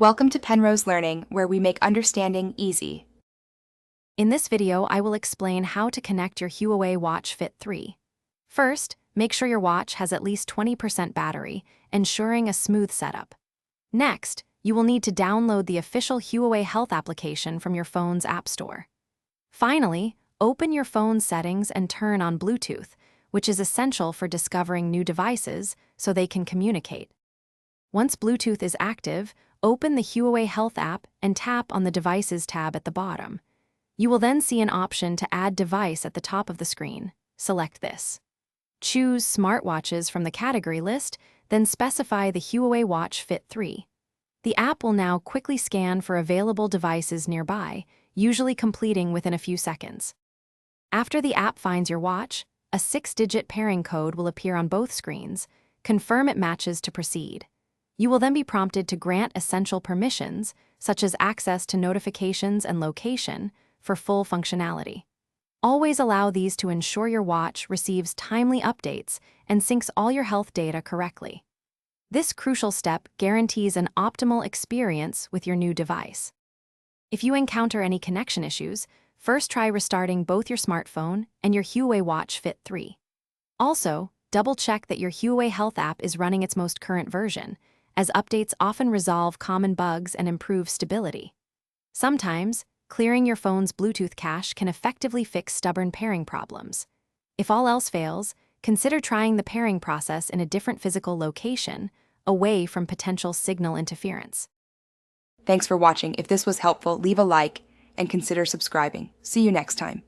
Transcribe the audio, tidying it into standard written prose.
Welcome to Penrose Learning, where we make understanding easy. In this video, I will explain how to connect your Huawei Watch Fit 3. First, make sure your watch has at least 20% battery, ensuring a smooth setup. Next, you will need to download the official Huawei Health application from your phone's App Store. Finally, open your phone's settings and turn on Bluetooth, which is essential for discovering new devices so they can communicate. Once Bluetooth is active, open the Huawei Health app and tap on the Devices tab at the bottom. You will then see an option to add device at the top of the screen. Select this. Choose Smartwatches from the category list, then specify the Huawei Watch Fit 3. The app will now quickly scan for available devices nearby, usually completing within a few seconds. After the app finds your watch, a 6-digit pairing code will appear on both screens. Confirm it matches to proceed. You will then be prompted to grant essential permissions, such as access to notifications and location, for full functionality. Always allow these to ensure your watch receives timely updates and syncs all your health data correctly. This crucial step guarantees an optimal experience with your new device. If you encounter any connection issues, first try restarting both your smartphone and your Huawei Watch Fit 3. Also, double-check that your Huawei Health app is running its most current version, as updates often resolve common bugs and improve stability. Sometimes, clearing your phone's Bluetooth cache can effectively fix stubborn pairing problems. If all else fails, consider trying the pairing process in a different physical location, away from potential signal interference. Thanks for watching. If this was helpful, leave a like and consider subscribing. See you next time.